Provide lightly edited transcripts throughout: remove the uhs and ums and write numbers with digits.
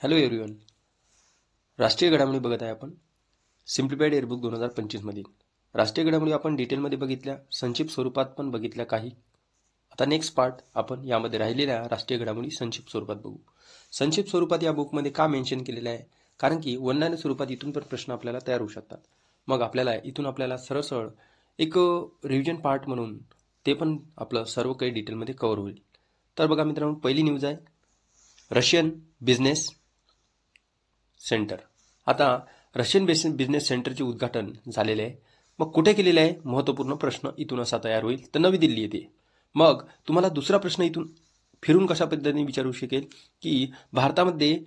Hello everyone. राष्ट्रीय घडामोडी बघत आहे आपण सिम्प्लिफाईड एअरबुक 2025 मधील. राष्ट्रीय घडामोडी आपण डिटेलमध्ये बघितल्या, संक्षिप्त स्वरूपात पण बघितल्या काही. आता नेक्स्ट पार्ट आपण यामध्ये राहिलेल्या राष्ट्रीय घडामोडी संक्षिप्त स्वरूपात बघू. संक्षिप्त स्वरूपात या बुकमध्ये का मेन्शन केलेलं आहे? कारण की वन स्वरूपात इथून पण प्रश्न आपल्याला तयार होऊ शकतात. मग आपल्याला सरळ सरळ एक रिव्हिजन पार्ट म्हणून ते पण आपलं सर्व काही डिटेलमध्ये कव्हर होईल. तर बघा मित्रांनो, पहिली न्यूज आहे रशियन बिझनेस सेंटर. आता रशियन बिझनेस सेंटरचे उद्घाटन झालेले आहे. मग कुठे केलेले आहे? महत्त्वपूर्ण प्रश्न इथून असा तयार होईल. तर नवी दिल्ली येथे. मग तुम्हाला दुसरा प्रश्न इथून फिरून कशा पद्धतीने विचारू शकेल की भारतामध्ये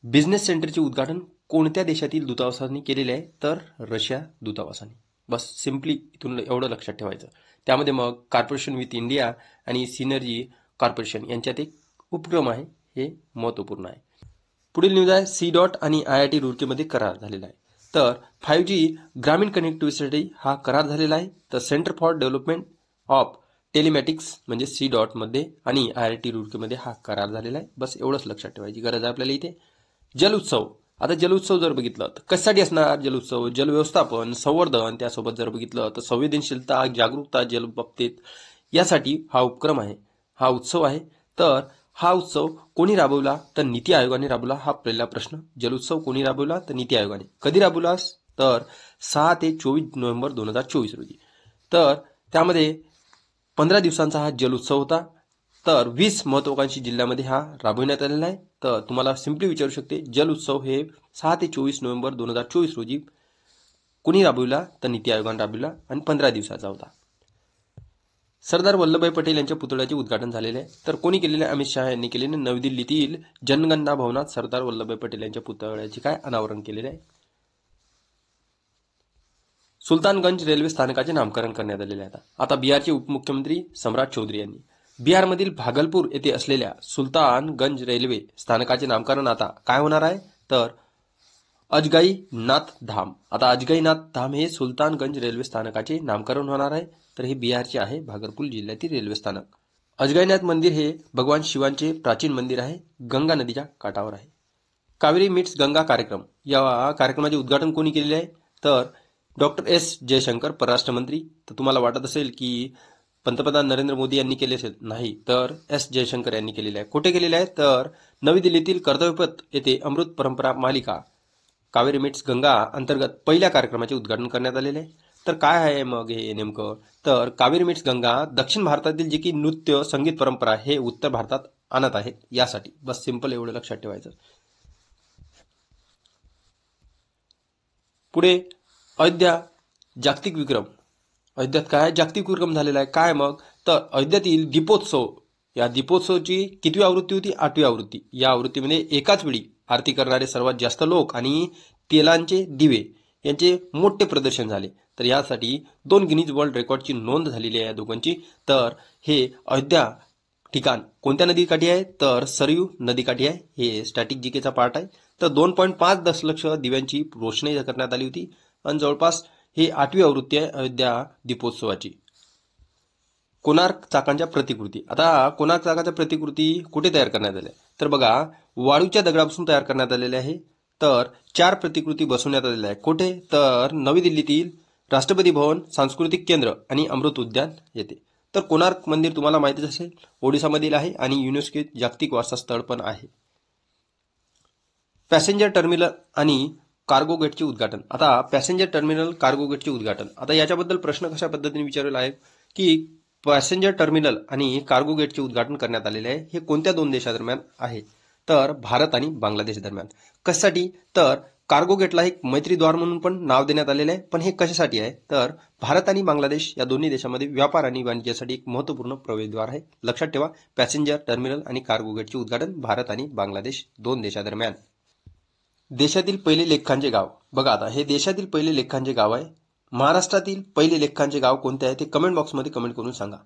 बिझनेस सेंटरचे उद्घाटन कोणत्या देशातील दूतावासाने केलेले आहे? तर रशिया दूतावासाने. बस सिम्पली इथून एवढं लक्षात ठेवायचं. त्यामध्ये मग कॉर्पोरेशन विथ इंडिया आणि सिनर्जी कॉर्पोरेशन यांच्यात एक उपक्रम आहे, हे महत्त्वपूर्ण आहे. पुढील न्यूज आहे C. आणि IIT रुड़कीमध्ये करार झालेला आहे. तर 5G ग्रामीण कनेक्टिव्हिटीसाठी हा करार झालेला आहे. तर centre for development of telematics म्हणजे C. मध्ये आणि IIT रुड़कीमध्ये हा करार झालेला आहे. बस एवढंच लक्षात ठेवायची गरज आहे आपल्याला इथे. जल उत्सव. आता जल उत्सव जर बघितलं तर कशासाठी असणार जल उत्सव? जल व्यवस्थापन, संवर्धन, त्यासोबत जर बघितलं तर संवेदनशीलता, जागरूकता जल बाबतीत यासाठी हा उपक्रम आहे, हा उत्सव आहे. तर हा उत्सव कोणी राबवला? तर नीती आयोगाने राबवला. हा पहिला प्रश्न. जलोत्सव कोणी राबवला? तर नीती आयोगाने. कधी राबवला? तर 6 ते 24 नोव्हेंबर 2024 रोजी. तर त्यामध्ये 15 दिवसांचा हा जलोत्सव होता. तर 20 महत्वाकांक्षी जिल्ह्यामध्ये हा राबविण्यात आलेला आहे. तर तुम्हाला सिम्पली विचारू शकते, जल उत्सव हे 6 ते 24 नोव्हेंबर 2024 रोजी कोणी राबविला? तर नीती आयोगाने राबविला आणि 15 दिवसाचा होता. सरदार वल्लभभाई पटेल यांच्या पुतळ्याचे उद्घाटन झालेले आहे. तर कोणी केलेले? अमित शहा यांनी केलेले. नवी दिल्लीतील जनगणना भवनात सरदार वल्लभभाई पटेल यांच्या पुतळ्याचे अनावरण केलेले आहे. सुलतानगंज रेल्वे स्थानकाचे नामकरण करण्यात आलेले आहे. आता बिहारचे उपमुख्यमंत्री सम्राट चौधरी यांनी बिहारमधील भागलपूर येथे असलेल्या सुलतानगंज रेल्वे स्थानकाचे नामकरण आता काय होणार आहे? तर अजगाई नाथ धाम. आता अजगाई नाथ धाम हे सुलतानगंज रेल्वे स्थानकाचे नामकरण होणार आहे. तर हे बिहारचे आहे, भागलपूर जिल्ह्यातील रेल्वे स्थानक. अजगाईनाथ मंदिर हे भगवान शिवांचे प्राचीन मंदिर आहे, गंगा नदीच्या काठावर आहे. कावेरी मीट्स गंगा कार्यक्रम, या कार्यक्रमाचे उद्घाटन कोणी केलेले आहे? तर डॉक्टर S. जयशंकर, परराष्ट्र मंत्री. तर तुम्हाला वाटत असेल की पंतप्रधान नरेंद्र मोदी यांनी केले असेल, नाही, तर S. जयशंकर यांनी केलेले आहे. कुठे केलेले आहे? तर नवी दिल्लीतील कर्तव्यपथ येथे अमृत परंपरा मालिका कावेरी मीट्स गंगा अंतर्गत पहिल्या कार्यक्रमाचे उद्घाटन करण्यात आलेले आहे. तर काय आहे मग हे नेमकं? तर कावेरी मीट्स गंगा दक्षिण भारतातील जी की नृत्य संगीत परंपरा हे उत्तर भारतात आणत आहेत, यासाठी. बस सिंपल एवढं लक्षात ठेवायचं. पुढे अयोध्या जागतिक विक्रम. अयोध्यात काय जागतिक विक्रम झालेला आहे? काय मग? तर अयोध्यातील दीपोत्सव, या दीपोत्सवची कितवी आवृत्ती होती? 8वी आवृत्ती. या आवृत्तीमध्ये एकाच वेळी आरती करणारे सर्वात जास्त लोक आणि तेलांचे दिवे यांचे मोठे प्रदर्शन झाले. तर यासाठी 2 गिनीज वर्ल्ड रेकॉर्डची नोंद झालेली आहे या दोघांची. तर हे अयोध्या ठिकाण कोणत्या नदीकाठी आहे? तर सरयू नदीकाठी आहे. हे स्टॅटिक जीकेचा पार्ट आहे. तर 2.5 दशलक्ष दिव्यांची रोषणाई करण्यात आली होती आणि जवळपास ही 8वी आवृत्ती आहे अयोध्या दीपोत्सवाची. कोणार्क चाकांच्या प्रतिकृती. आता कोणार्क चाकाच्या प्रतिकृती कुठे तयार करण्यात आल्या? तर बघा, वाळूच्या दगडापासून तयार करण्यात आलेल्या आहे. तर 4 प्रतिकृती बसवण्यात आलेल्या आहे. कुठे? तर नवी दिल्लीतील राष्ट्रपती भवन, सांस्कृतिक केंद्र आणि अमृत उद्यान येथे. तर कोणार्क मंदिर तुम्हाला माहितीच असेल, ओडिसामधील आहे आणि युनेस्को जागतिक वारसा स्थळ पण आहे. पॅसेंजर टर्मिनल आणि कार्गो गेटचे उद्घाटन. आता पॅसेंजर टर्मिनल, कार्गो गेटचे उद्घाटन, आता याच्याबद्दल प्रश्न कशा पद्धतीने विचारलेला आहे की पॅसेंजर टर्मिनल आणि कार्गो गेटचे उद्घाटन करण्यात आलेले आहे. हे कोणत्या 2 देशादरम्यान आहे? तर भारत आणि बांगलादेश दरम्यान. कशासाठी? तर कार्गो गेटला एक मैत्रीद्वार म्हणून पण नाव देण्यात आलेले आहे. पण हे कशासाठी आहे? तर भारत आणि बांगलादेश या दोन्ही देशांमध्ये व्यापार आणि वाणिज्यासाठी एक महत्त्वपूर्ण प्रवेशद्वार आहे. लक्षात ठेवा, पॅसेंजर टर्मिनल आणि कार्गो गेटचे उद्घाटन भारत आणि बांगलादेश 2 देशादरम्यान. देशातील पहिले लेखांचे गाव. बघा, आता हे देशातील पहिले लेखांचे गाव आहे. महाराष्ट्रातील पहिले लेखांचे गाव कोणते आहे ते कमेंट बॉक्समध्ये कमेंट करून सांगा.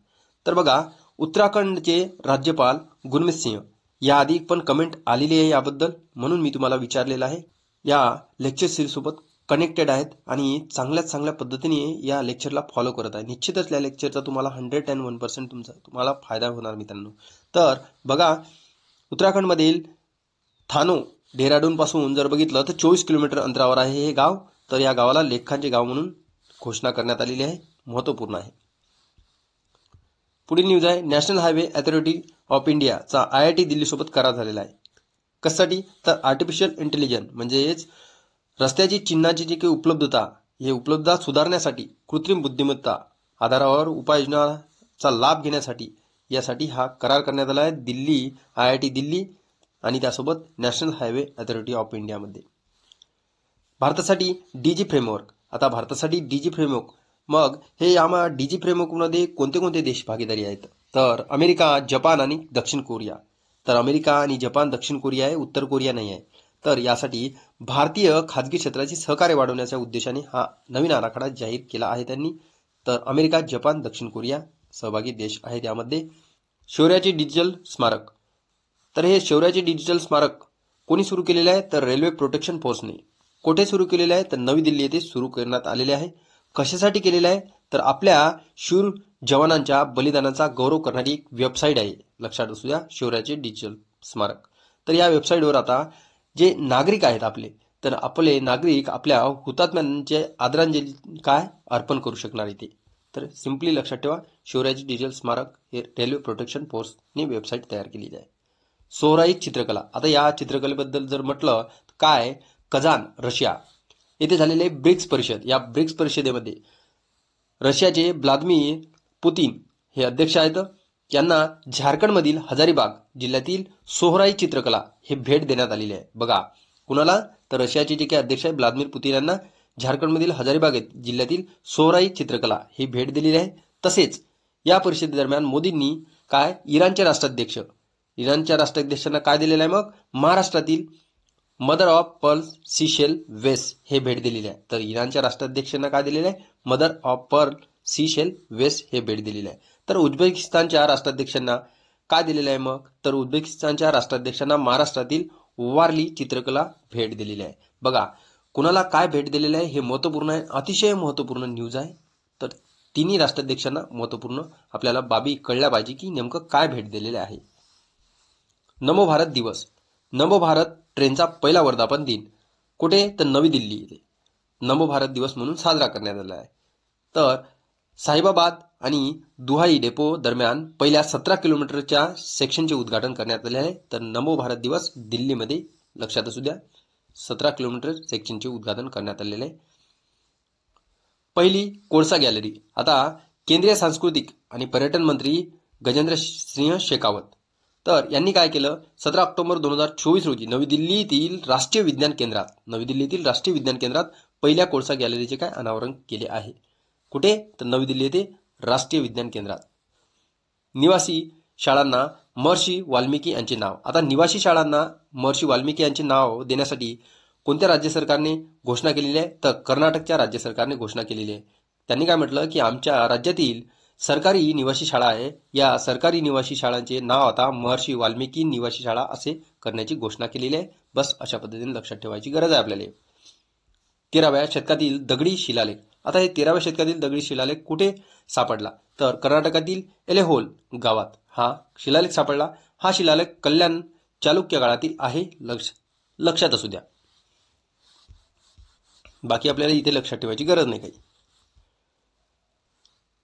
तर बघा, उत्तराखंडचे राज्यपाल गुरमीत सिंह, याआधी पण कमेंट आलेली आहे याबद्दल, म्हणून मी तुम्हाला विचारलेलं आहे. या लेक्चर सिरीजसोबत कनेक्टेड आहेत आणि चांगल्यात चांगल्या पद्धतीने या लेक्चरला फॉलो करत आहे. निश्चितच या लेक्चरचा तुम्हाला 101% तुम्हाला फायदा होणार मित्रांनो. तर बघा, उत्तराखंडमधील थानो डेहराडून पासून जर बघितलं तर 24 किलोमीटर अंतरावर आहे हे गाव. तर या गावाला लेखांचे गाव म्हणून घोषणा करण्यात आलेली आहे. महत्त्वपूर्ण आहे. पुढील न्यूज आहे, नॅशनल हायवे अथॉरिटी ऑफ इंडियाचा IIT दिल्लीसोबत करार झालेला आहे. कशासाठी? तर आर्टिफिशियल इंटेलिजन्स म्हणजेच रस्त्याची चिन्हाची जी काही उपलब्धता, हे उपलब्धता सुधारण्यासाठी कृत्रिम बुद्धिमत्ता आधारावर उपाययोजनाचा लाभ घेण्यासाठी यासाठी हा करार करण्यात आला आहे. दिल्ली IIT दिल्ली आणि त्यासोबत नॅशनल हायवे अथॉरिटी ऑफ इंडियामध्ये. भारतासाठी DG फ्रेमवर्क. आता भारतासाठी DG फ्रेमवर्क, मग हे या DG फ्रेमवर्कमध्ये कोणते कोणते देश भागीदारी आहेत? तर अमेरिका, जपान आणि दक्षिण कोरिया. तर अमेरिका आणि जपान, दक्षिण कोरिया आहे, उत्तर कोरिया नाही आहे. तर यासाठी भारतीय खाजगी क्षेत्राची सहकार्य वाढवण्याच्या उद्देशाने हा नवीन आराखडा जाहीर केला आहे त्यांनी. तर अमेरिका, जपान, दक्षिण कोरिया सहभागी देश आहेत यामध्ये. शौर्याचे डिजिटल स्मारक. तर हे शौर्याचे डिजिटल स्मारक कोणी सुरू केलेले आहे? तर रेल्वे प्रोटेक्शन फोर्सने. कोठे सुरू केलेले आहे? तर नवी दिल्ली येथे सुरू करण्यात आलेले आहे. कशासाठी केलेलं आहे? तर आपल्या शूर जवानांच्या बलिदानाचा गौरव करणारी एक वेबसाईट आहे, लक्षात असू द्या, शौर्याचे डिजिटल स्मारक. तर या वेबसाईटवर आता जे नागरिक आहेत तर आपले नागरिक आपल्या हुतात्म्यांचे आदरांजली अर्पण करू शकणार इथे. तर सिम्पली लक्षात ठेवा, शौर्याचे डिजिटल स्मारक हे रेल्वे प्रोटेक्शन फोर्सने वेबसाईट तयार केलेली आहे. सोहराई चित्रकला. आता या चित्रकलेबद्दल जर म्हटलं काय, कझान रशिया येथे झालेले ब्रिक्स परिषद, या ब्रिक्स परिषदेमध्ये रशियाचे व्लादिमीर पुतिन हे अध्यक्ष आहेत. यांना झारखंडमधील हजारीबाग जिल्ह्यातील सोहराई चित्रकला हे भेट देण्यात आलेली आहे. बघा कुणाला? तर रशियाचे जे काही अध्यक्ष आहे व्लादिमीर पुतिन यांना झारखंडमधील हजारीबाग जिल्ह्यातील सोहराई चित्रकला ही भेट दिलेली आहे. तसेच या परिषदेदरम्यान मोदींनी इराणच्या राष्ट्राध्यक्षांना काय दिलेलं आहे? मग महाराष्ट्रातील मदर ऑफ पर्ल सीशेल वेस हे भेट दिलेली आहे. तर इराणच्या राष्ट्राध्यक्षांना काय दिलेलं आहे? मदर ऑफ पर्ल सीशेल वेस हे भेट दिलेले आहे. तर उझबेकिस्तानच्या राष्ट्राध्यक्षांना काय दिलेलं आहे? मग तर उझबेकिस्तानच्या राष्ट्राध्यक्षांना महाराष्ट्रातील वारली चित्रकला भेट दिलेली आहे. बघा कुणाला काय भेट दिलेलं आहे हे महत्त्वपूर्ण आहे, अतिशय महत्त्वपूर्ण न्यूज आहे. तर तिन्ही राष्ट्राध्यक्षांना महत्त्वपूर्ण आपल्याला बाबी कळल्या पाहिजे की नेमकं काय भेट दिलेले आहे. नमो भारत दिवस. नमो भारत ट्रेनचा पहिला वर्धापन दिन कुठे? तर नवी दिल्ली येथे नमो भारत दिवस म्हणून साजरा करण्यात आला आहे. तर साहिबाबाद आणि दुहाई डेपो दरम्यान पहिल्या 17 किलोमीटरच्या सेक्शनचे उद्घाटन करण्यात आले आहे. तर नमो भारत दिवस दिल्लीमध्ये, लक्षात असू द्या, 17 किलोमीटर सेक्शनचे उद्घाटन करण्यात आलेले आहे. पहिली कोळसा गॅलरी. आता केंद्रीय सांस्कृतिक आणि पर्यटन मंत्री गजेंद्र सिंह शेखावत तर यांनी काय केलं? 17 ऑक्टोबर 2024 रोजी नवी दिल्लीतील राष्ट्रीय विज्ञान केंद्रात पहिल्या कोळसा गॅलरीचे अनावरण केले आहे. कुठे? तर नवी दिल्ली येथे राष्ट्रीय विज्ञान केंद्रात. निवासी शाळांना महर्षी वाल्मिकी यांचे नाव. आता निवासी शाळांना महर्षी वाल्मिकी यांचे नाव देण्यासाठी कोणत्या राज्य सरकारने घोषणा केलेली आहे? तर कर्नाटकच्या राज्य सरकारने घोषणा केलेली आहे. त्यांनी काय म्हटलं की आमच्या राज्यातील सरकारी निवासी शाळा आहे, या सरकारी निवासी शाळांचे नाव आता महर्षी वाल्मिकी निवासी शाळा असे करण्याची घोषणा केलेली आहे. बस अशा पद्धतीने लक्षात ठेवायची गरज आहे आपल्याला. 13व्या शतकातील दगडी शिलालेख. आता हे 13व्या शतकातील दगडी शिलालेख कुठे सापडला? तर कर्नाटकातील एलेहोल गावात हा शिलालेख सापडला. हा शिलालेख कल्याण चालुक्य काळातील आहे, लक्षात असू द्या. बाकी आपल्याला इथे लक्षात ठेवायची गरज नाही काही.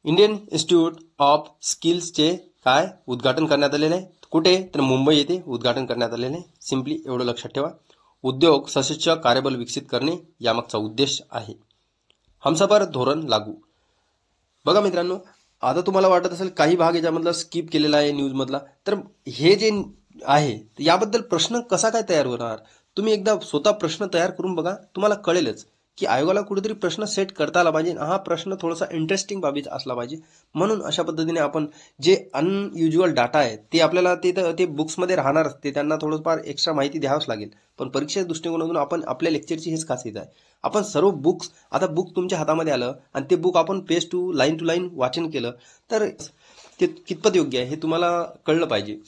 इंडियन इन्स्टिट्यूट ऑफ स्किल्सचे उद्घाटन करण्यात आलेले आहे. कुठे? तर मुंबई येथे उद्घाटन करण्यात आलेले आहे. सिम्पली एवढं लक्षात ठेवा. उद्योग सशस्त्र कार्यबल विकसित करणे यामागचा उद्देश आहे. हमसफर धोरण लागू. बघा मित्रांनो, आता तुम्हाला वाटत असेल काही भाग याच्यामधला स्किप केलेला आहे न्यूजमधला, तर हे जे आहे याबद्दल प्रश्न कसा काय तयार होणार? तुम्ही एकदा स्वतः प्रश्न तयार करून बघा, तुम्हाला कळेलच की आयोगाला कुठेतरी प्रश्न सेट करता आला पाहिजे. हा प्रश्न थोडासा इंटरेस्टिंग बाबीचा असला पाहिजे. म्हणून अशा पद्धतीने आपण जे अनयुज्युअल डाटा आहे ते आपल्याला ते बुक्समध्ये राहणार असते, त्यांना थोडंफार एक्स्ट्रा माहिती द्यावंच लागेल. पण परीक्षेच्या दृष्टिकोनातून आपण आपल्या लेक्चरची हेच खासियत आहे, आपण सर्व बुक्स, आता बुक तुमच्या हातामध्ये आलं आणि ते बुक आपण पेज टू लाईन वाचन केलं तर ते कितपत योग्य आहे हे तुम्हाला कळलं पाहिजे.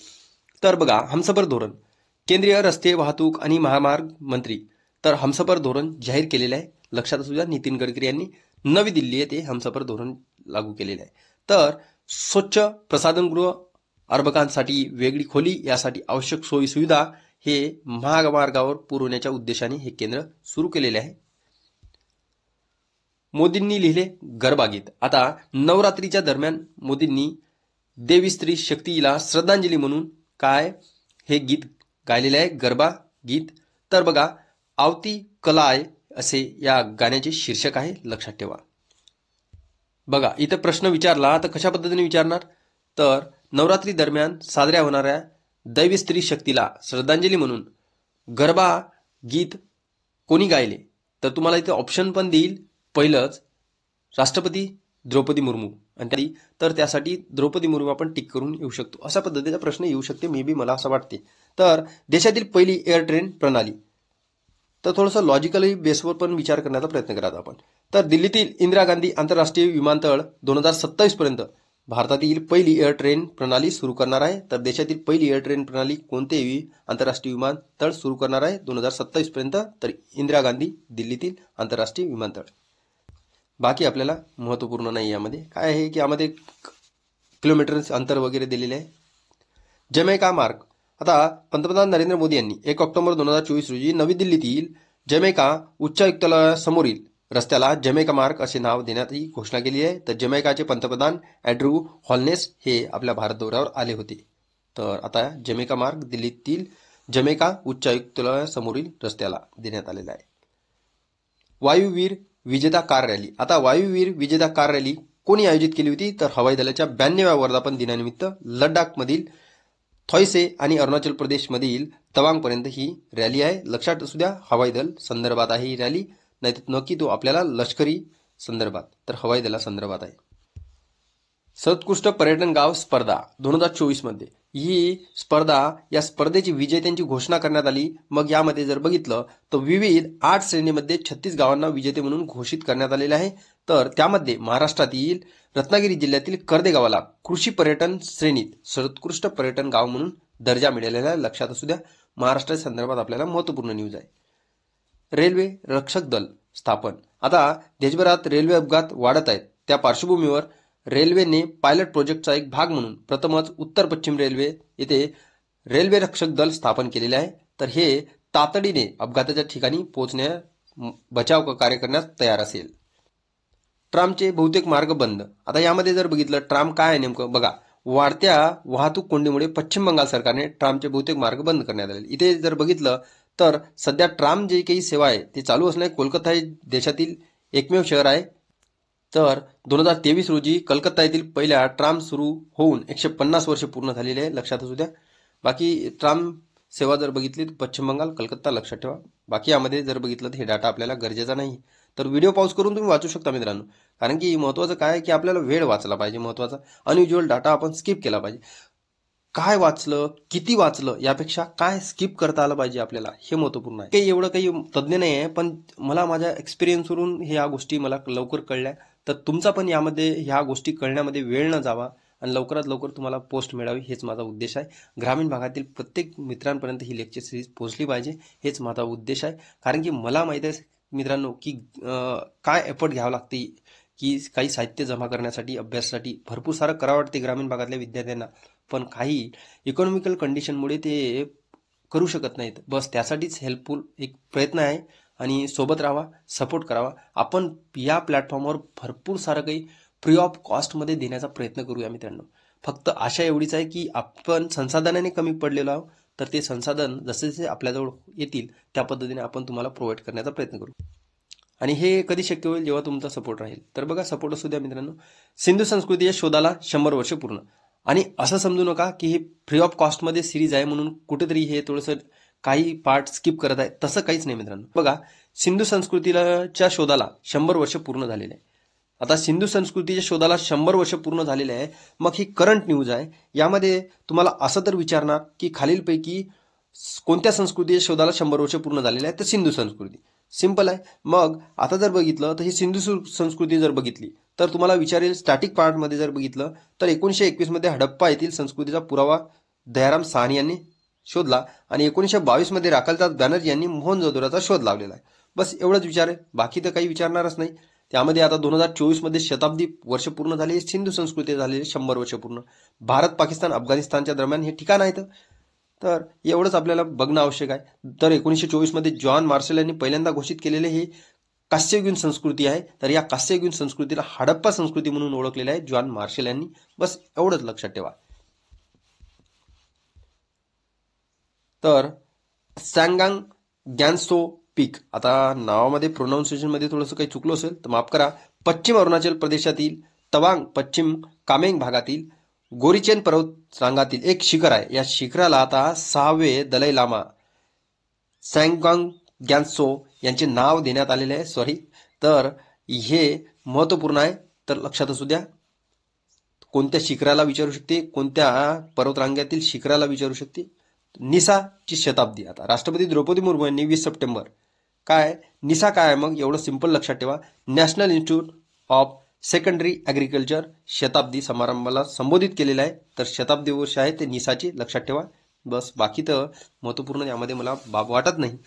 तर बघा, हमसफर धोरण, केंद्रीय रस्ते वाहतूक आणि महामार्ग मंत्री तर हमसफर धोरण जाहीर केलेलं आहे. लक्षात असू द्या, नितीन गडकरी यांनी नवी दिल्ली येथे हमसफर धोरण लागू केलेले आहे. तर स्वच्छ प्रसाधनगृह, अर्भकांसाठी वेगळी खोली, यासाठी आवश्यक सोयी सुविधा हे महामार्गावर पुरवण्याच्या उद्देशाने हे केंद्र सुरू केलेले आहे. मोदींनी लिहिले गरबा गीत. आता नवरात्रीच्या दरम्यान मोदींनी देवी स्त्री शक्तीला श्रद्धांजली म्हणून काय हे गीत गायलेले आहे, गरबा गीत. तर बघा, आवती कलाय असे या गाण्याचे शीर्षक आहे, लक्षात ठेवा. बघा, इथं प्रश्न विचारला तर कशा पद्धतीने विचारणार, तर नवरात्री दरम्यान साजऱ्या होणाऱ्या दैवी स्त्री शक्तीला श्रद्धांजली म्हणून गरबा गीत कोणी गायले, तर तुम्हाला इथे ऑप्शन पण देईल. पहिलंच राष्ट्रपती द्रौपदी मुर्मू, आणि तर त्यासाठी द्रौपदी मुर्मू आपण टिक करून येऊ शकतो. अशा पद्धतीचा प्रश्न येऊ शकते, मे बी मला असं वाटते. तर देशातील पहिली एअर ट्रेन प्रणाली, तर थोडंसं लॉजिकली बेसवर पण विचार करण्याचा प्रयत्न करायचा आपण. तर दिल्लीतील इंदिरा गांधी आंतरराष्ट्रीय विमानतळ 2027 पर्यंत भारतातील पहिली एअर ट्रेन प्रणाली सुरू करणार आहे. तर देशातील पहिली एअर ट्रेन प्रणाली कोणतेही आंतरराष्ट्रीय विमानतळ सुरू करणार आहे 2027 पर्यंत, तर इंदिरा गांधी दिल्लीतील आंतरराष्ट्रीय विमानतळ. बाकी आपल्याला महत्त्वपूर्ण नाही. यामध्ये काय आहे की यामध्ये किलोमीटर अंतर वगैरे दिलेले आहे. जमैका मार्ग. आता पंतप्रधान नरेंद्र मोदी यांनी 1 ऑक्टोबर 2024 रोजी नवी दिल्लीतील जमैका उच्चायुक्तालयासमोरील रस्त्याला जमैका मार्ग असे नाव देण्याची घोषणा केली आहे. तर जमैकाचे पंतप्रधान अँड्रू हॉलनेस हे आपल्या भारत दौऱ्यावर आले होते. तर आता जमैका मार्ग दिल्लीतील जमैका उच्चायुक्तालयासमोरील रस्त्याला देण्यात आलेला आहे. वायुवीर विजेता कार रॅली. आता वायुवीर विजेता कार रॅली कोणी आयोजित केली होती, तर हवाई दलाच्या 92व्या वर्धापन दिनानिमित्त लडाखमधील थॉयसे आणि अरुणाचल प्रदेशमधील तवांगपर्यंत ही रॅली आहे. लक्षात असू द्या, हवाई दल संदर्भात आहे ही रॅली, नाही तर नक्की तो आपल्याला लष्करी संदर्भात, तर हवाई दला संदर्भात आहे. सर्वोत्कृष्ट पर्यटन गाव स्पर्धा 2024 मध्ये ही स्पर्धा, या स्पर्धेची विजेत्यांची घोषणा करण्यात आली. मग यामध्ये जर बघितलं तर विविध 8 श्रेणीमध्ये 36 गावांना विजेते म्हणून घोषित करण्यात आलेले आहे. तर त्यामध्ये महाराष्ट्रातील रत्नागिरी जिल्ह्यातील कर्दे गावाला कृषी पर्यटन श्रेणीत सर्वोत्कृष्ट पर्यटन गाव म्हणून दर्जा मिळालेला आहे. लक्षात असू द्या, महाराष्ट्र संदर्भात आपल्याला महत्त्वपूर्ण न्यूज आहे. रेल्वे रक्षक दल स्थापन. आता देशभरात रेल्वे अपघात वाढत आहेत, त्या पार्श्वभूमीवर रेल्वेने पायलट प्रोजेक्टचा एक भाग म्हणून प्रथमच उत्तर पश्चिम रेल्वे येथे रेल्वे रक्षक दल स्थापन केलेले आहे. तर हे तातडीने अपघाताच्या ठिकाणी पोहोचण्या बचाव कार्य करण्यास तयार असेल. ट्रामचे बहुतेक मार्ग बंद. आता यामध्ये जर बघितलं ट्राम काय आहे नेमकं, बघा, वाढत्या वाहतूक कोंडीमुळे पश्चिम बंगाल सरकारने ट्रामचे बहुतेक मार्ग बंद करण्यात आले. इथे जर बघितलं तर सध्या ट्राम जे काही सेवा आहे ते चालू असणे. कोलकाता हे देशातील एकमेव शहर आहे. तर 2023 रोजी कलकत्ता येथील पहिल्या ट्राम सुरू होऊन 150 वर्ष पूर्ण झालेले आहे. लक्षात असू द्या. बाकी ट्राम सेवा जर बघितली तर पश्चिम बंगाल, कलकत्ता लक्षात ठेवा. बाकी यामध्ये जर बघितलं तर हे डाटा आपल्याला गरजेचा नाही. तर व्हिडिओ पॉज करून तुम्ही वाचू शकता मित्रांनो, कारण की महत्त्वाचं काय आहे की आपल्याला वेळ वाचला पाहिजे. महत्त्वाचा अनयुज्युअल डाटा आपण स्किप केला पाहिजे. काय वाचलं, किती वाचलं, यापेक्षा काय स्किप करता आलं पाहिजे आपल्याला, हे महत्त्वपूर्ण आहे. काही एवढं काही तज्ज्ञ नाही आहे, पण मला माझ्या एक्सपिरियन्सवरून ह्या गोष्टी मला लवकर कळल्या. तर तुमचा पण यामध्ये ह्या गोष्टी कळण्यामध्ये वेळ न जावा आणि लवकरात लवकर तुम्हाला पोस्ट मिळावी, हेच माझा उद्देश आहे. ग्रामीण भागातील प्रत्येक मित्रांपर्यंत ही लेक्चर सिरीज पोहोचली पाहिजे, हेच माझा उद्देश आहे. कारण की मला माहिती आहे मित्रांनो की काय एफर्ट घ्यावं लागते, की काही साहित्य जमा करण्यासाठी, अभ्यासासाठी भरपूर सारं करावं वाटते ग्रामीण भागातल्या विद्यार्थ्यांना, पण काही इकॉनॉमिकल कंडिशनमुळे ते करू शकत नाहीत. बस त्यासाठीच हेल्पफुल एक प्रयत्न आहे आणि सोबत राहावा, सपोर्ट करावा. आपण या प्लॅटफॉर्मवर भरपूर सारं काही फ्री ऑफ कॉस्टमध्ये देण्याचा प्रयत्न करूया मित्रांनो. फक्त आशा एवढीच आहे की आपण संसाधनाने कमी पडलेलो आहोत, तर ते संसाधन जसे जसे आपल्याजवळ येतील त्या पद्धतीने आपण तुम्हाला प्रोव्हाइड करण्याचा प्रयत्न करू. आणि हे कधी शक्य होईल, जेव्हा तुमचा सपोर्ट राहील. तर बघा, सपोर्ट असू द्या मित्रांनो. सिंधू संस्कृतीच्या शोधाला 100 वर्ष पूर्ण. आणि असं समजू नका की हे फ्री ऑफ कॉस्टमध्ये सिरीज आहे म्हणून कुठेतरी हे थोडंसं काही पार्ट स्किप करत आहे, तसं काहीच नाही मित्रांनो. बघा, सिंधू संस्कृतीच्या शोधाला 100 वर्ष पूर्ण झालेले आहे. आता सिंधू संस्कृतीच्या शोधाला 100 वर्ष पूर्ण झालेले आहे. मग ही करंट न्यूज आहे. यामध्ये तुम्हाला असं तर विचारणार की खालीलपैकी कोणत्या संस्कृतीच्या शोधाला 100 वर्ष पूर्ण झालेले आहे, तर सिंधू संस्कृती. सिंपल आहे. मग आता जर बघितलं तर ही सिंधू संस्कृती जर बघितली तर तुम्हाला विचारेल, स्टॅटिक पार्टमध्ये जर बघितलं तर 1921 मध्ये हडप्पा येथील संस्कृतीचा पुरावा दयाराम साहनी यांनी शोधला आणि 1922 मध्ये राखालदास बॅनर्जी यांनी मोहनजोदडोचा शोध लावलेला आहे. बस एवढंच विचार आहे, बाकी तर काही विचारणारच नाही. त्यामध्ये आता 2024 मध्ये शताब्दी वर्ष पूर्ण झाले, सिंधू संस्कृती झालेली 100 वर्ष पूर्ण. भारत, पाकिस्तान, अफगाणिस्तानच्या दरम्यान हे ठिकाण आहेत. तर एवढंच आपल्याला बघणं आवश्यक आहे. तर 1924 मध्ये जॉन मार्शल यांनी पहिल्यांदा घोषित केलेले हे कांस्ययुगीन संस्कृती आहे. तर या कांस्ययुगीन संस्कृतीला हडप्पा संस्कृती म्हणून ओळखलेलं आहे जॉन मार्शल यांनी. बस एवढंच लक्षात ठेवा. तर सॅंगांग ग्यानसो पीक, आता नावामध्ये प्रोनाऊन्सिएशन मध्ये थोडंसं काही चुकलं असेल तर माफ करा. पश्चिम अरुणाचल प्रदेशातील तवांग पश्चिम कामेंग भागातील गोरीचेन पर्वत रांगातील एक शिखर आहे. या शिखराला आता 6वे दलाई लामा सॅंगांग ग्यानसो यांचे नाव देण्यात आलेले आहे. तर हे महत्वपूर्ण आहे, तर लक्षात असू द्या. कोणत्या शिखराला विचारू शकते, कोणत्या पर्वतरांगातील शिखराला विचारू शकते. निसाची शताब्दी. आता राष्ट्रपती द्रौपदी मुर्मू यांनी 20 सप्टेंबर काय निसा काय आहे मग एवढं सिंपल लक्षात ठेवा. National institute of secondary agriculture शताब्दी समारंभाला संबोधित केलेलं आहे. तर शताब्दी वर्ष आहे ते निसाची, लक्षात ठेवा. बस बाकी तर महत्वपूर्ण यामध्ये मला बाब वाटत नाही.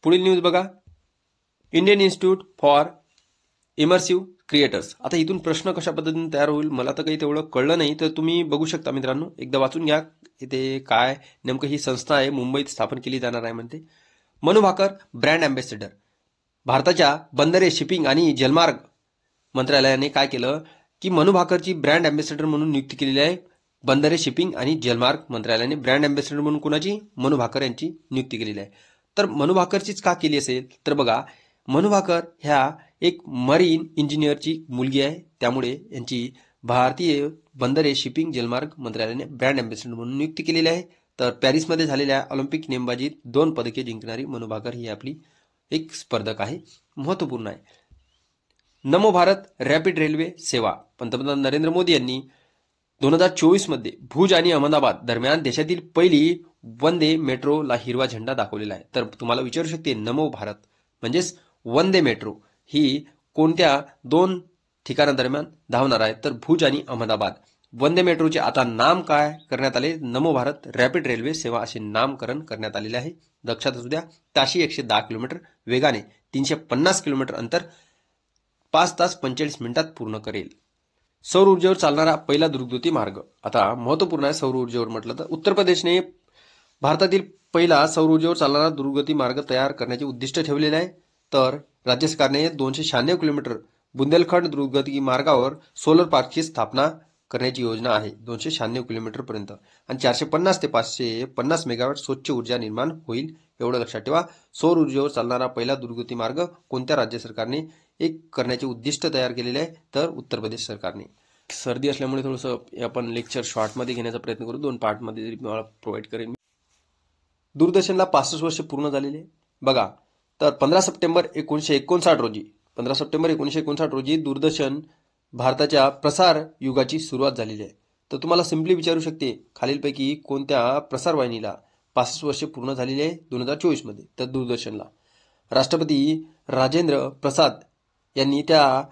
पुढील न्यूज बघा. Indian institute for immersive creators. आता इथून प्रश्न कशा पद्धतीने तयार होईल मला तर काही तेवढं कळलं नाही, तर तुम्ही बघू शकता मित्रांनो, एकदा वाचून घ्या. इथे काय नेमकं ही संस्था आहे, मुंबईत स्थापन केली जाणार आहे म्हणते. Manu Bhaker brand ambassador. भारताच्या बंदरे, शिपिंग आणि जलमार्ग मंत्रालयाने काय केलं की मनू भाकरची ब्रँड अँबॅसेडर म्हणून नियुक्ती केलेली आहे. बंदरे, शिपिंग आणि जलमार्ग मंत्रालयाने ब्रँड अँबॅसेडर म्हणून कुणाची, मनू भाकर यांची नियुक्ती केलेली आहे. तर मनू भाकरचीच का केली असेल तर बघा, मनू भाकर ह्या एक मरीन इंजिनियरची मुलगी आहे, त्यामुळे यांची भारतीय बंदरे, शिपिंग, जलमार्ग मंत्रालयाने ब्रँड अँबॅसेडर म्हणून नियुक्ती केलेली आहे. तर पॅरिसमध्ये झालेल्या ऑलिम्पिक नेमबाजीत 2 पदके जिंकणारी मनू भाकर ही आपली एक स्पर्धक आहे, महत्वपूर्ण आहे. नमो भारत रॅपिड रेल्वे सेवा. पंतप्रधान नरेंद्र मोदी यांनी 2024 मध्ये भुज आणि अहमदाबाद दरम्यान देशातील पहिली वंदे मेट्रोला हिरवा झेंडा दाखवलेला आहे. तर तुम्हाला विचारू शकते, नमो भारत म्हणजेच वंदे मेट्रो ही कोणत्या 2 ठिकाणादरम्यान धावणार आहे, तर भुज आणि अहमदाबाद. वंदे मेट्रोचे आता नाम काय करण्यात आले, नमो भारत रॅपिड रेल्वे सेवा असे नामकरण करण्यात आलेले आहे. लक्षात असू द्या. ताशी 110 किलोमीटर वेगाने 350 किलोमीटर अंतर 5 तास 45 मिनिटात पूर्ण करेल. सौर ऊर्जेवर चालणारा पहिला द्रुतगती मार्ग. आता महत्वपूर्ण आहे सौर ऊर्जेवर म्हटलं तर, उत्तर प्रदेशने भारतातील पहिला सौर ऊर्जेवर चालणारा द्रुतगती मार्ग तयार करण्याचे उद्दिष्ट ठेवलेले आहे. तर राज्य सरकारने 296 किलोमीटर बुंदेलखंड द्रुतगती मार्गावर सोलर पार्कची स्थापना करण्याची योजना आहे, 296 किलोमीटर पर्यंत, आणि 450 ते 550 मेगावॅट स्वच्छ ऊर्जा निर्माण होईल, एवढं लक्षात ठेवा. सौर ऊर्जेवर चालणारा पहिला द्रुतगती मार्ग कोणत्या राज्य सरकारने एक करण्याचे उद्दिष्ट तयार केलेले आहे, तर उत्तर प्रदेश सरकारने. सर्दी असल्यामुळे थोडंसं आपण लेक्चर शॉर्टमध्ये घेण्याचा प्रयत्न करू, 2 पार्टमध्ये मला प्रोव्हाइड करेन. दूरदर्शनला 65 वर्ष पूर्ण झालेले बघा. तर 15 सप्टेंबर 1959 रोजी दूरदर्शन भारताच्या प्रसार युगाची सुरुवात झालेली आहे. तर तुम्हाला सिम्पली विचारू शकते, खालीलपैकी कोणत्या प्रसारवाहिनीला 65 वर्षे पूर्ण झालेली आहे 2024 मध्ये, तर दूरदर्शनला. राष्ट्रपती राजेंद्र प्रसाद यांनी त्या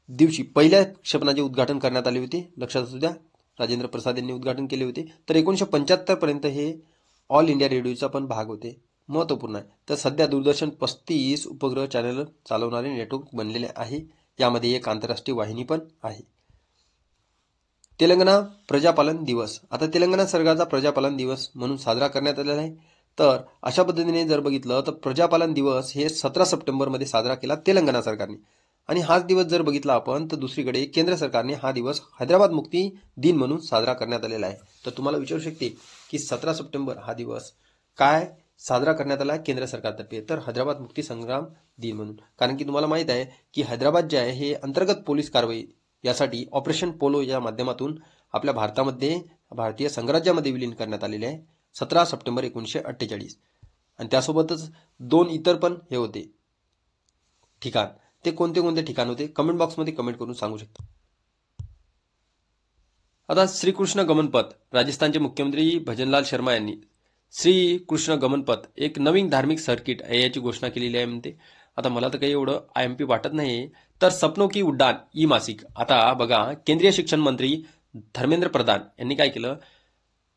दिवशी पहिल्या क्षपणाचे उद्घाटन करण्यात आले होते, लक्षात असू द्या. राजेंद्र प्रसाद यांनी उद्घाटन केले होते. तर 1975 पर्यंत हे ऑल इंडिया रेडिओचा पण भाग होते, महत्वपूर्ण आहे. तर सध्या दूरदर्शन 35 उपग्रह चॅनल चालवणारे नेटवर्क बनलेले आहे, यामध्ये एक आंतरराष्ट्रीय वाहिनी पण आहे. तेलंगणा प्रजापालन दिवस. आता तेलंगणा सरकारचा प्रजापालन दिवस म्हणून साजरा करण्यात आलेला आहे. तर अशा पद्धतीने जर बघितलं तर प्रजापालन दिवस हे 17 सप्टेंबरमध्ये साजरा केला तेलंगणा सरकारने. आणि हाच दिवस जर बघितला आपण तर दुसरीकडे केंद्र सरकारने हा दिवस हैदराबाद मुक्ती दिन म्हणून साजरा करण्यात आलेला आहे. तर तुम्हाला विचारू शकते की 17 सप्टेंबर हा दिवस काय साजरा करण्यात आला केंद्र सरकारतर्फे, तर हैदराबाद मुक्ती संग्राम दिन म्हणून. कारण की तुम्हाला माहित आहे की हैदराबाद जे आहे हे अंतर्गत पोलीस कारवाई यासाठी ऑपरेशन पोलो या माध्यमातून आपल्या भारतामध्ये भारतीय संघराज्यामध्ये विलीन करण्यात आलेले आहे 17 सप्टेंबर 1948. आणि त्यासोबतच 2 इतर पण हे होते ठिकाण. ते कोणते कोणते ठिकाण होते कमेंट बॉक्समध्ये कमेंट करून सांगू शकता. आता श्रीकृष्ण गमनपथ. राजस्थानचे मुख्यमंत्री भजनलाल शर्मा यांनी श्रीकृष्ण गमनपथ एक नवीन धार्मिक सर्किट याची घोषणा केलेली आहे म्हणते. आता मला तर काही एवढं IMP वाटत नाही. तर सपनों की उड्डाण ई मासिक. आता बघा, केंद्रीय शिक्षण मंत्री धर्मेंद्र प्रधान यांनी काय केलं,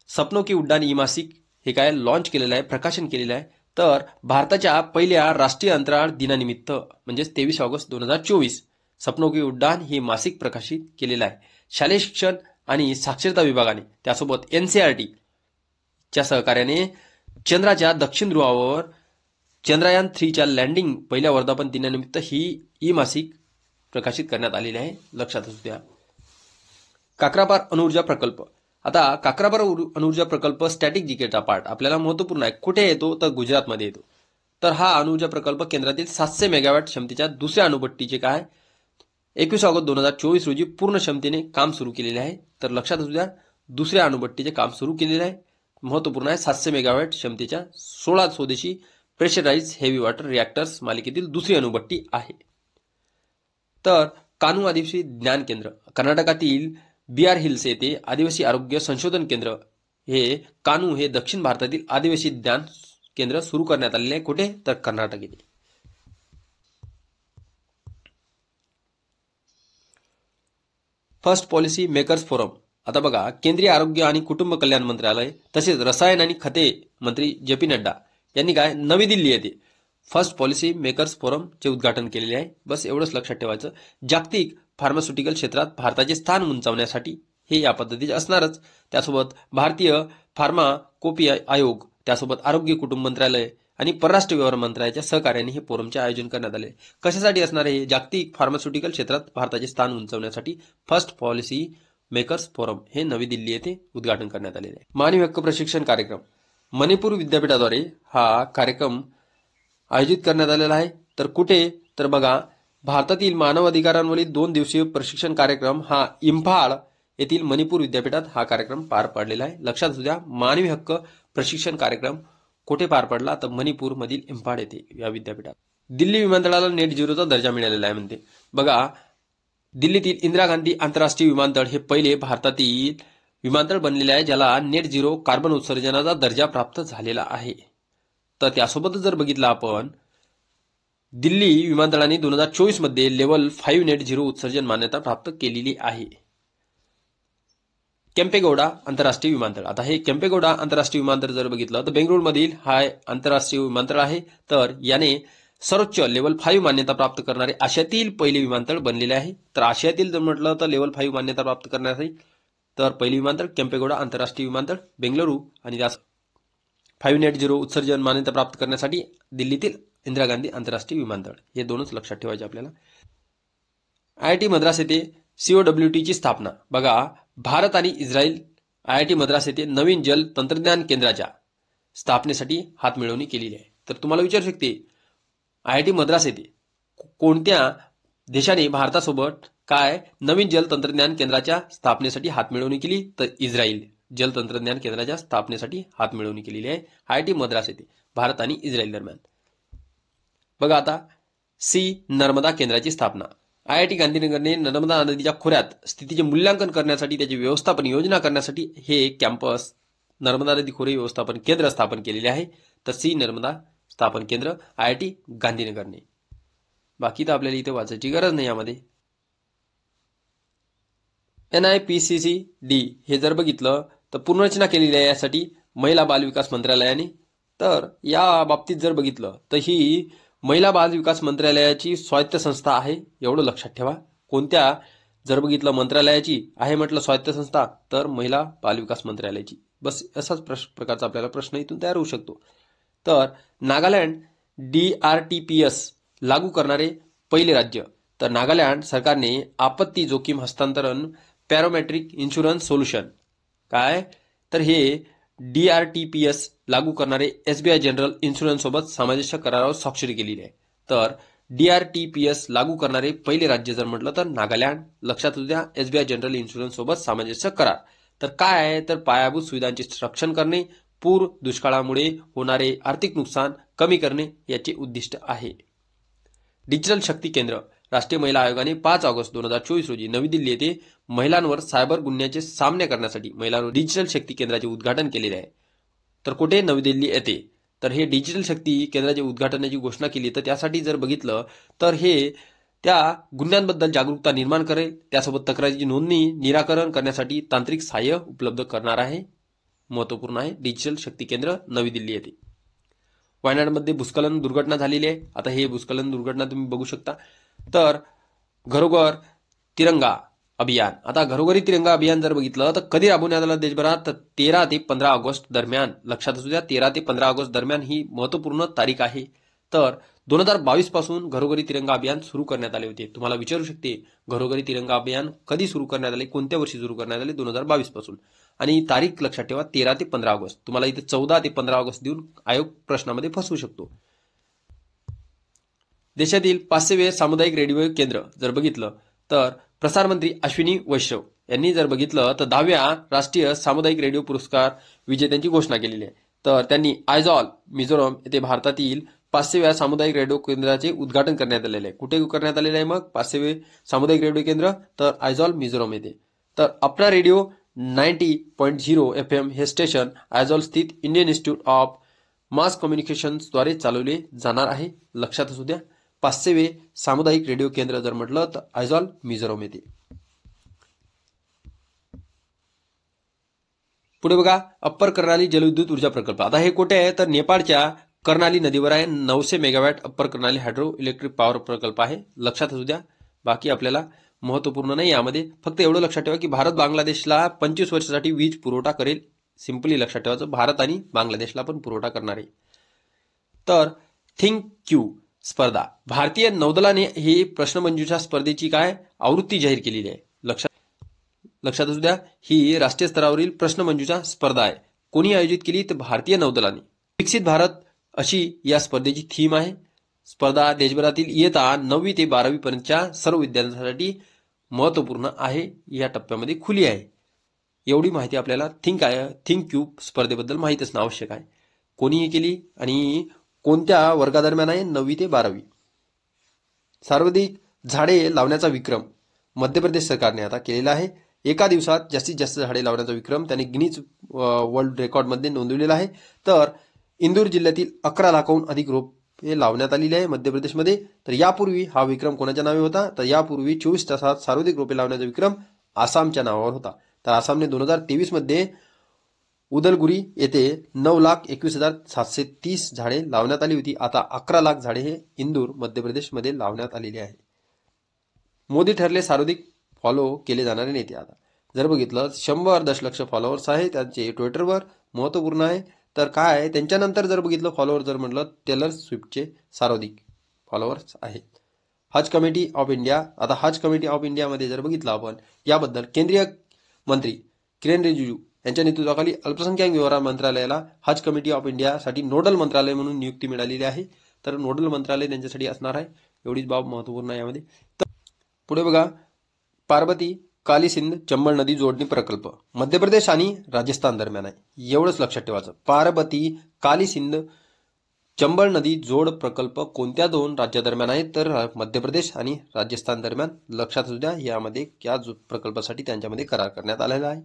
सपनों की उड्डाण ई मासिक हे काय लॉन्च केलेलं आहे, प्रकाशन केलेलं आहे. तर भारताच्या पहिल्या राष्ट्रीय अंतराळ दिनानिमित्त म्हणजेच 23 ऑगस्ट 2024 सपनों की उड्डाण हे मासिक प्रकाशित केलेलं आहे. शालेय शिक्षण आणि साक्षरता विभागाने त्यासोबत NCERT च्या सहकार्याने चंद्राच्या दक्षिण ध्रुवावर चंद्रयान 3च्या लँडिंग पहिल्या वर्धापन दिनानिमित्त ही ई मासिक प्रकाशित करण्यात आलेली आहे, लक्षात असू द्या. काक्रापार अणुऊर्जा प्रकल्प. आता काक्रापार अणुऊर्जा प्रकल्प स्टॅटिक जीकेचा पार्ट आपल्याला महत्वपूर्ण आहे. कुठे येतो तर गुजरातमध्ये येतो. तर हा अणुऊर्जा प्रकल्प केंद्रातील 700 मेगावॅट क्षमतेच्या दुसऱ्या अणुभट्टीचे काय 21 ऑगस्ट 2024 रोजी पूर्ण क्षमतेने काम सुरू केलेले आहे. तर लक्षात असू द्या, दुसऱ्या अणुभट्टीचे काम सुरू केलेले आहे. महत्वपूर्ण आहे. 700 मेगावॅट क्षमतेच्या 16 स्वदेशी प्रेशराइज हेवी वॉटर रिॲक्टर्स मालिकेतील दुसरी अणुभट्टी आहे. तर कानू आदिवासी ज्ञान केंद्र कर्नाटकातील BR हिल्स येथे आदिवासी आरोग्य संशोधन केंद्र हे कानू हे दक्षिण भारतातील आदिवासी ज्ञान केंद्र सुरू करण्यात आलेले आहे. कुठे तर कर्नाटक येथे. First policy makers forum. आता बघा, केंद्रीय आरोग्य आणि कुटुंब कल्याण मंत्रालय तसेच रसायन आणि खते मंत्री JP नड्डा यांनी काय नवी दिल्ली येथे फर्स्ट पॉलिसी मेकर्स फोरमचे उद्घाटन केलेले आहे. बस एवढंच लक्षात ठेवायचं. जागतिक फार्मास्युटिकल क्षेत्रात भारताचे स्थान उंचावण्यासाठी हे या पद्धतीचे असणारच. त्यासोबत भारतीय फार्माकोपी आयोग, त्यासोबत आरोग्य कुटुंब मंत्रालय आणि परराष्ट्र व्यवहार मंत्रालयाच्या सहकार्याने हे फोरमचे आयोजन करण्यात आले. कशासाठी असणार आहे? जागतिक फार्मास्युटिकल क्षेत्रात भारताचे स्थान उंचावण्यासाठी फर्स्ट पॉलिसी मेकर्स फोरम हे नवी दिल्ली येथे उद्घाटन करण्यात आलेले आहे. मानवी हक्क प्रशिक्षण कार्यक्रम मणिपूर विद्यापीठाद्वारे हा कार्यक्रम आयोजित करण्यात आलेला आहे. तर कुठे तर बघा, भारतातील मानव अधिकारांवरील 2 दिवसीय प्रशिक्षण कार्यक्रम हा इम्फाळ येथील मणिपूर विद्यापीठात हा कार्यक्रम पार पडलेला आहे. लक्षात असू द्या, मानवी हक्क प्रशिक्षण कार्यक्रम कुठे पार पडला तर मणिपूर मधील इम्फाळ येथे या विद्यापीठात. दिल्ली विमानतळाला नेट झिरोचा दर्जा मिळालेला आहे म्हणते. बघा, दिल्लीतील इंदिरा गांधी आंतरराष्ट्रीय विमानतळ हे पहिले भारतातील विमानतळ बनलेले आहे ज्याला नेट झिरो कार्बन उत्सर्जनाचा दर्जा प्राप्त झालेला आहे. तर त्यासोबतच जर बघितलं आपण, दिल्ली विमानतळाने 2024 मध्ये लेव्हल 5 नेट झिरो उत्सर्जन मान्यता प्राप्त केलेली आहे. केम्पेगौडा आंतरराष्ट्रीय विमानतळ. आता हे केम्पेगौडा आंतरराष्ट्रीय विमानतळ जर बघितलं तर बेंगळुरूमधील हा आंतरराष्ट्रीय विमानतळ आहे. तर याने सर्वोच्च लेव्हल 5 मान्यता प्राप्त करणारे आशियातील पहिले विमानतळ बनलेले आहे. तर आशियातील जर म्हटलं तर लेव्हल 5 मान्यता प्राप्त करण्यासाठी तर पहिले विमानतळ केम्पेगौडा आंतरराष्ट्रीय विमानतळ बेंगळुरू, आणि त्यास 5 नेट झिरो उत्सर्जन मान्यता प्राप्त करण्यासाठी दिल्लीतील इंदिरा गांधी आंतरराष्ट्रीय विमानतळ. हे दोनच लक्षात ठेवायचे आपल्याला. IIT मद्रास येथे COWT ची स्थापना. बघा, भारत आणि इस्रायल IIT मद्रास येथे नवीन जल तंत्रज्ञान केंद्राच्या स्थापनेसाठी हातमिळवणी केलेली आहे. तर तुम्हाला विचारू शकते, IIT मद्रास येथे कोणत्या देशाने भारतासोबत काय नवीन जल तंत्रज्ञान केंद्राच्या स्थापनेसाठी हातमिळवणी केली? तर इस्रायल जल तंत्रज्ञान केंद्राच्या स्थापनेसाठी हातमिळवणी केलेली आहे IIT मद्रास येथे भारत आणि इस्रायल दरम्यान. बघा आता, नर्मदा केंद्राची स्थापना. IIT गांधीनगरने नर्मदा नदीच्या खोऱ्यात स्थितीचे मूल्यांकन करण्यासाठी त्याची व्यवस्थापन योजना करण्यासाठी हे कॅम्पस नर्मदा नदी खोरे व्यवस्थापन केंद्र स्थापन केलेले आहे. तर नर्मदा स्थापन केंद्र IIT गांधीनगरने. बाकी तर आपल्याला इथे वाचायची गरज नाही. यामध्ये NIPCCD हे जर बघितलं तर पुनर्रचना केलेली आहे यासाठी महिला बाल विकास मंत्रालयाने. तर या बाबतीत जर बघितलं तर ही महिला बाल विकास मंत्रालयाची स्वायत्त संस्था आहे, एवढं लक्षात ठेवा. कोणत्या जर बघितलं मंत्रालयाची आहे म्हटलं स्वायत्त संस्था तर महिला बाल विकास मंत्रालयाची. बस असाच प्रकारचा आपल्याला प्रश्न इथून तयार होऊ शकतो. तर नागालँड DRTPS लागू करणारे पहिले राज्य. तर नागालँड सरकारने आपत्ती जोखीम हस्तांतरण पॅरामेट्रिक इन्शुरन्स सोल्युशन काय तर हे DRTPS लागू करणारे SBI जनरल इन्शुरन्स सोबत सामंजस्य करारावर स्वाक्षरी केलेली आहे. तर DRTPS लागू करणारे पहिले राज्य जर म्हटलं तर नागालँड. लक्षात असू द्या, SBI जनरल इन्शुरन्स सोबत सामंजस्य करार. तर काय आहे तर पायाभूत सुविधांचे रक्षण करणे, पूर दुष्काळामुळे होणारे आर्थिक नुकसान कमी करणे याचे उद्दिष्ट आहे. डिजिटल शक्ती केंद्र. राष्ट्रीय महिला आयोगाने 5 ऑगस्ट 2024 रोजी नवी दिल्ली येथे महिलांवर सायबर गुन्ह्याचे सामने करण्यासाठी महिलांवर डिजिटल शक्ती केंद्राचे उद्घाटन केलेले आहे. तर कुठे? नवी दिल्ली येथे. तर हे डिजिटल शक्ती केंद्राच्या उद्घाटनाची घोषणा केली. तर त्यासाठी जर बघितलं तर हे त्या गुन्ह्यांबद्दल जागरूकता निर्माण करेल, त्यासोबत तक्रारीची नोंदणी निराकरण करण्यासाठी तांत्रिक सहाय्य उपलब्ध करणार आहे. महत्वपूर्ण आहे. डिजिटल शक्ती केंद्र नवी दिल्ली येथे. वायनाडमध्ये भूस्खलन दुर्घटना झालेली आहे. आता हे भूस्खलन दुर्घटना तुम्ही बघू शकता. तर घरोघर तिरंगा अभियान. आता घरोघरी तिरंगा अभियान जर बघितलं तर कधी राबवण्यात आलं देशभरात, तर 13 ते 15 ऑगस्ट दरम्यान. लक्षात असू द्या, 13 ते 15 ऑगस्ट दरम्यान ही महत्वपूर्ण तारीख आहे. तर 2022 पासून घरोघरी तिरंगा अभियान सुरू करण्यात आले होते. तुम्हाला विचारू शकते, घरोघरी तिरंगा अभियान कधी सुरू करण्यात आले, कोणत्या वर्षी सुरू करण्यात आले? 2022 पासून. आणि तारीख लक्षात ठेवा, 13 ते 15 ऑगस्ट. तुम्हाला इथे 14 ते 15 ऑगस्ट देऊन आयोग प्रश्नामध्ये फसवू शकतो. देशातील 500वे सामुदायिक रेडिओ केंद्र जर बघितलं तर प्रसारमंत्री अश्विनी वैष्णव यांनी जर बघितलं तर 10व्या राष्ट्रीय सामुदायिक रेडिओ पुरस्कार विजेत्यांची घोषणा केलेली आहे. तर त्यांनी आयझॉल मिझोरम येथे भारतातील 500व्या सामुदायिक रेडिओ केंद्राचे उद्घाटन करण्यात आलेले आहे. कुठे करण्यात आलेले आहे मग 500वे सामुदायिक रेडिओ केंद्र? तर आयझॉल मिझोरम येथे. तर अपना रेडिओ 90.0 FM हे स्टेशन आयझॉल स्थित इंडियन इन्स्टिट्यूट ऑफ मास कम्युनिकेशन्सद्वारे चालवले जाणार आहे. लक्षात असू द्या, 500वे सामुदायिक रेडिओ केंद्र जर म्हटलं तर आयझॉल मिझोरम येथे. पुढे बघा, अप्पर कर्णाली जलविद्युत ऊर्जा प्रकल्प. आता हे कुठे आहे? तर नेपाळच्या कर्णाली नदीवर आहे. 900 megawatt upper Karnali hydro electric power प्रकल्प आहे. लक्षात असू द्या, बाकी आपल्याला महत्वपूर्ण नाही. यामध्ये फक्त एवढं लक्षात ठेवा की भारत बांगलादेशला 25 वर्षासाठी वीज पुरवठा करेल. सिंपली लक्षात ठेवायचं, भारत आणि बांगलादेशला पण पुरवठा करणार आहे. तर थिंक क्यू स्पर्धा, भारतीय नौदलाने ही प्रश्नमंजुषा स्पर्धेची काय आवृत्ती जाहीर केलेली आहे. लक्षात असू द्या, ही राष्ट्रीय स्तरावरील प्रश्नमंजुषा स्पर्धा आहे. कोणी आयोजित केली? तर भारतीय नौदलाने. विकसित भारत अशी या स्पर्धेची थीम आहे. स्पर्धा देशभरातील इयत्ता 9वी ते 12वी पर्यंतच्या सर्व विद्यार्थ्यांसाठी महत्वपूर्ण आहे. या टप्प्यामध्ये खुली आहे. एवढी माहिती आपल्याला थिंक क्यूब स्पर्धेबद्दल माहिती असणं आवश्यक आहे. कोणीही केली आणि कोणत्या वर्गादरम्यान आहे? 9वी ते 12वी. सर्वाधिक झाडे लावण्याचा विक्रम मध्य प्रदेश सरकारने आता केलेला आहे. एका दिवसात जास्तीत जास्त झाडे लावण्याचा विक्रम त्याने गिनीज वर्ल्ड रेकॉर्डमध्ये नोंदवलेला आहे. तर इंदूर जिल्ह्यातील 11 लाखाहून अधिक रोपे लावण्यात आलेली आहे मध्य प्रदेशमध्ये. तर यापूर्वी हा विक्रम कोणाच्या नावे होता? तर यापूर्वी 24 तासात सर्वाधिक रोपे लावण्याचा विक्रम आसामच्या नावावर होता. तर आसामने 2023 मध्ये उदलगुरी येथे 9,21,730 झाडे लावण्यात आली होती. आता 11 लाख झाडे हे इंदूर मध्य प्रदेशमध्ये लावण्यात आलेली आहे. मोदी ठरले सर्वाधिक फॉलो केले जाणारे नेते. आता जर बघितलं 100 दशलक्ष फॉलोअर्स आहे त्यांचे ट्विटरवर, महत्वपूर्ण आहे. तर काय आहे त्यांच्यानंतर जर बघितलं फॉलोअर जर म्हटलं, टेलर स्विफ्टचे सर्वाधिक फॉलोअर्स आहेत. हज कमिटी ऑफ इंडिया. आता हज कमिटी ऑफ इंडियामध्ये जर बघितलं आपण, याबद्दल केंद्रीय मंत्री किरेन रिजिजू यांच्या नेतृत्वाखाली अल्पसंख्याक व्यवहार मंत्रालयाला हज कमिटी ऑफ इंडियासाठी नोडल मंत्रालय म्हणून नियुक्ती मिळालेली आहे. तर नोडल मंत्रालय त्यांच्यासाठी असणार आहे. एवढीच बाब महत्वपूर्ण आहे यामध्ये. तर पुढे बघा, पार्वती काली सिंध चंबळ नदी जोडणी प्रकल्प मध्य प्रदेश आणि राजस्थान दरम्यान आहे. एवढंच लक्षात ठेवायचं. पार्वती काली सिंध चंबळ नदी जोड प्रकल्प कोणत्या दोन राज्यादरम्यान आहे? तर मध्य प्रदेश आणि राजस्थान दरम्यान. लक्षात असू द्या, यामध्ये या प्रकल्पासाठी त्यांच्यामध्ये करार करण्यात आलेला आहे.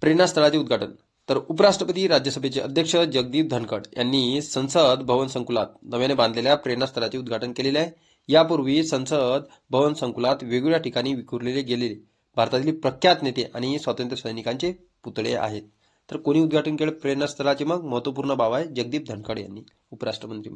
प्रेरणास्थळाचे उद्घाटन. तर उपराष्ट्रपती राज्यसभेचे अध्यक्ष जगदीप धनखड यांनी संसद भवन संकुलात नव्याने बांधलेल्या प्रेरणास्थळाचे उद्घाटन केलेले आहे. यापूर्वी संसद भवन संकुलात वेगवेगळ्या ठिकाणी विखुरलेले गेलेले भारतातील प्रख्यात नेते आणि स्वातंत्र्य सैनिकांचे पुतळे आहेत. तर कोणी उद्घाटन केलं प्रेरणास्थळाचे? मग महत्वपूर्ण बाब आहे, जगदीप धनखड यांनी, उपराष्ट्रमंत्री.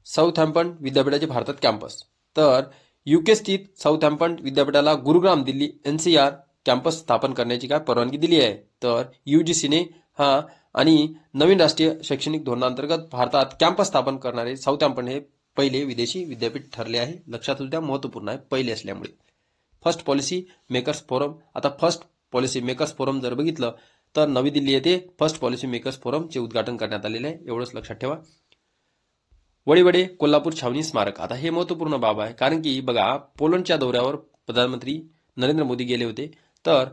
साऊथहॅम्प्टन विद्यापीठाचे भारतात कॅम्पस. तर यूके स्थित साऊथहॅम्प्टन विद्यापीठाला गुरुग्राम दिल्ली NCR कॅम्पस स्थापन करण्याची काय परवानगी दिली आहे. तर UGCने आणि नवीन राष्ट्रीय शैक्षणिक धोरणांतर्गत भारतात कॅम्पस स्थापन करणारे साऊथहॅम्प्टन हे पहिले विदेशी विद्यापीठ ठरले आहे. लक्षात असू द्या, महत्वपूर्ण आहे पहिले असल्यामुळे. First policy makers forum. आता फर्स्ट पॉलिसी मेकर्स फोरम जर बघितलं तर नवी दिल्ली येथे फर्स्ट पॉलिसी मेकर्स फोरमचे उद्घाटन करण्यात आलेले आहे. एवढंच लक्षात ठेवा. वडीवडे कोल्हापूर छावणी स्मारक. आता हे महत्वपूर्ण बाब आहे, कारण की बघा, पोलंडच्या दौऱ्यावर प्रधानमंत्री नरेंद्र मोदी गेले होते. तर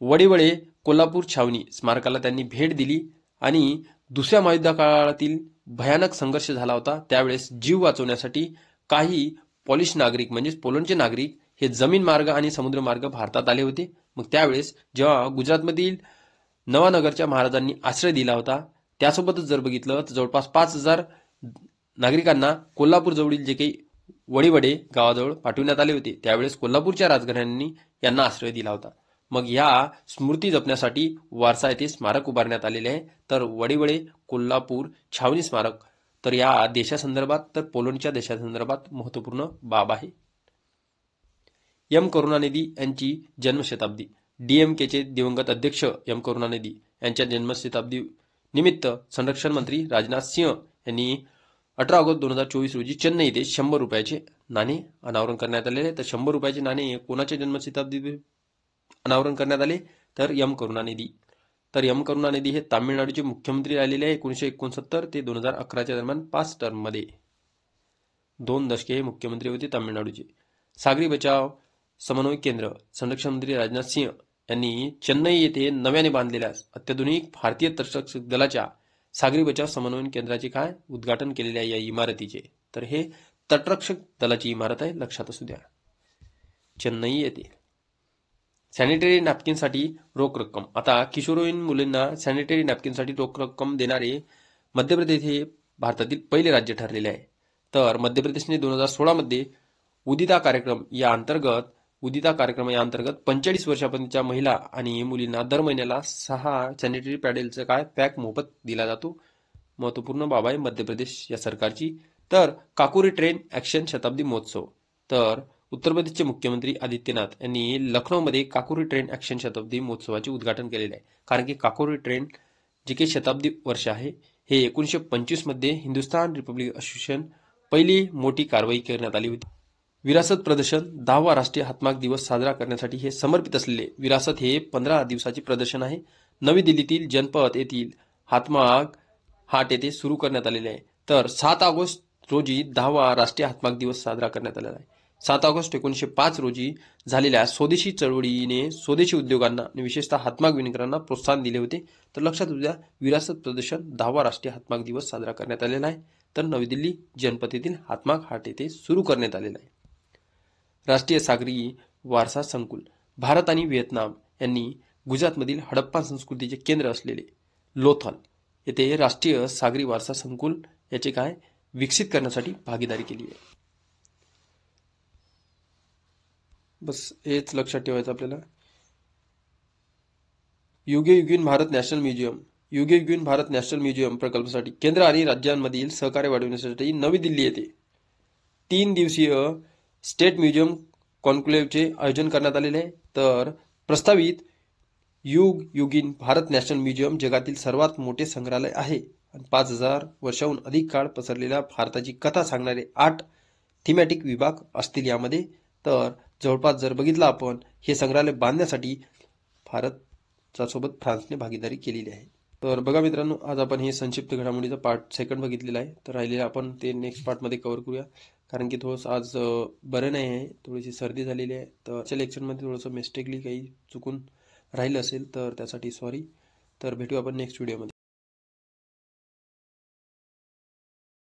वडीवडे कोल्हापूर छावणी स्मारकाला त्यांनी भेट दिली आणि दुसऱ्या महायुद्धकाळातील भयानक संघर्ष झाला होता. त्यावेळेस जीव वाचवण्यासाठी काही पॉलिश नागरिक म्हणजेच पोलंडचे नागरिक हे जमीन मार्ग आणि समुद्र मार्ग भारतात आले होते. मग त्यावेळेस जेव्हा गुजरातमधील नवानगरच्या महाराजांनी आश्रय दिला होता, त्यासोबतच जर बघितलं तर जवळपास 5,000 नागरिकांना कोल्हापूर जवळील जे काही वडीवडे गावाजवळ पाठविण्यात आले होते. त्यावेळेस कोल्हापूरच्या राजघराण्यांनी यांना आश्रय दिला होता. मग या स्मृती जपण्यासाठी वारसा येथे स्मारक उभारण्यात आलेले आहे. तर वडीवडे कोल्हापूर छावणी स्मारक. तर या देशासंदर्भात, तर पोलंडच्या देशासंदर्भात महत्वपूर्ण बाब आहे. एम करुणानिधी यांची जन्मशताब्दी. DMKचे दिवंगत अध्यक्ष एम करुणानिधी यांच्या जन्मशताब्दी निमित्त संरक्षण मंत्री राजनाथ सिंह यांनी 18 ऑगस्ट 2024 रोजी चेन्नई येथे 100 रुपयाचे नाणे अनावरण करण्यात आले. तर 100 रुपयाचे नाणे कोणाच्या जन्मशताब्दी अनावरण करण्यात आले? तर एम करुणानिधी. तर एम करुणानिधी हे तामिळनाडूचे मुख्यमंत्री राहिलेले आहे 1969 ते 2011च्या दरम्यान 5 टर्ममध्ये. 2 दशके हे मुख्यमंत्री होते तामिळनाडूचे. सागरी बचाव समन्वय केंद्र संरक्षण मंत्री राजनाथ सिंह यांनी चेन्नई येथे नव्याने बांधलेल्या अत्याधुनिक भारतीय तटरक्षक दलाच्या सागरी बचाव समन्वय केंद्राचे काय उद्घाटन केलेले आहे या इमारतीचे. तर हे तटरक्षक दलाची इमारत आहे, लक्षात असू द्या, चेन्नई येथे. सॅनिटरी नॅपकिनसाठी रोख रक्कम. आता किशोरवयीन मुलींना सॅनिटरी नॅपकिनसाठी रोख रक्कम देणारे मध्य प्रदेश हे भारतातील पहिले राज्य ठरलेले आहे. तर मध्य प्रदेशने 2016 मध्ये उदिता कार्यक्रम या अंतर्गत 45 वर्षापर्यंतच्या महिला आणि मुलींना दर महिन्याला 6 सॅनिटरी पॅडेलचा काय पॅक मोफत दिला जातो. महत्वपूर्ण बाब आहे मध्य प्रदेश या सरकारची. तर काकोरी ट्रेन ॲक्शन शताब्दी महोत्सव. तर उत्तर प्रदेशचे मुख्यमंत्री आदित्यनाथ यांनी लखनौमध्ये काकोरी ट्रेन ॲक्शन शताब्दी महोत्सवाचे उद्घाटन केलेले आहे. कारण की काकोरी ट्रेन जे काही शताब्दी वर्ष आहे हे 1925 मध्ये हिंदुस्थान रिपब्लिक असोसिएशन पहिली मोठी कारवाई करण्यात आली होती. विरासत प्रदर्शन 10वा राष्ट्रीय हातमाग दिवस साजरा करण्यासाठी हे समर्पित असलेले विरासत हे 15 दिवसाचे प्रदर्शन आहे. नवी दिल्लीतील जनपथ येथील हातमाग हाट येथे सुरू करण्यात आलेले आहे. तर 7 ऑगस्ट रोजी 10वा राष्ट्रीय हातमाग दिवस साजरा करण्यात आलेला आहे. 7 ऑगस्ट 1905 रोजी झालेल्या स्वदेशी चळवळीने स्वदेशी उद्योगांना आणि विशेषतः हातमाग विणकरांना प्रोत्साहन दिले होते. तर लक्षात घ्या, विरासत प्रदर्शन 10वा राष्ट्रीय हातमाग दिवस साजरा करण्यात आलेला आहे. तर नवी दिल्ली जनपथ येथील हातमाग हाट येथे सुरू करण्यात आलेला आहे. राष्ट्रीय सागरी वारसा संकुल. भारत आणि व्हिएतनाम यांनी गुजरातमधील हडप्पा संस्कृतीचे केंद्र असलेले लोथल येथे राष्ट्रीय सागरी वारसा संकुल याचे काय विकसित करण्यासाठी भागीदारी केली आहे. बस हेच लक्षात ठेवायचं आपल्याला. Yuge Yugeen Bharat national museum. युगेयुगीन भारत नॅशनल म्युझियम प्रकल्पासाठी केंद्र आणि राज्यांमधील सहकार्य वाढविण्यासाठी नवी दिल्ली येथे 3 दिवसीय स्टेट म्युझियम कॉन्क्लेव्हचे आयोजन करण्यात आलेले आहे. तर प्रस्तावित युगयुगीन भारत नॅशनल म्युझियम जगातील सर्वात मोठे संग्रहालय आहे आणि 5000 वर्षांहून अधिक काळ पसरलेल्या भारताची कथा सांगणारे 8 थीमॅटिक विभाग असतील यामध्ये. तर जवळपास जर बघितलं आपण हे संग्रहालय बांधण्यासाठी भारताच्या सोबत फ्रान्सने भागीदारी केलेली आहे. तर बघा मित्रांनो, आज आपण हे संक्षिप्त घडामोडीचा पार्ट 2 बघितलेला आहे. तर राहिलेलं आपण ते नेक्स्ट पार्टमध्ये कव्हर करूया. कारण की थोडंसं आज बरं नाही आहे, थोडीशी सर्दी झालेली आहे. तर आजच्या लेक्चरमध्ये थोडंसं मिस्टेकली काही चुकून राहिलं असेल तर त्यासाठी सॉरी. तर भेटू आपण नेक्स्ट व्हिडिओमध्ये.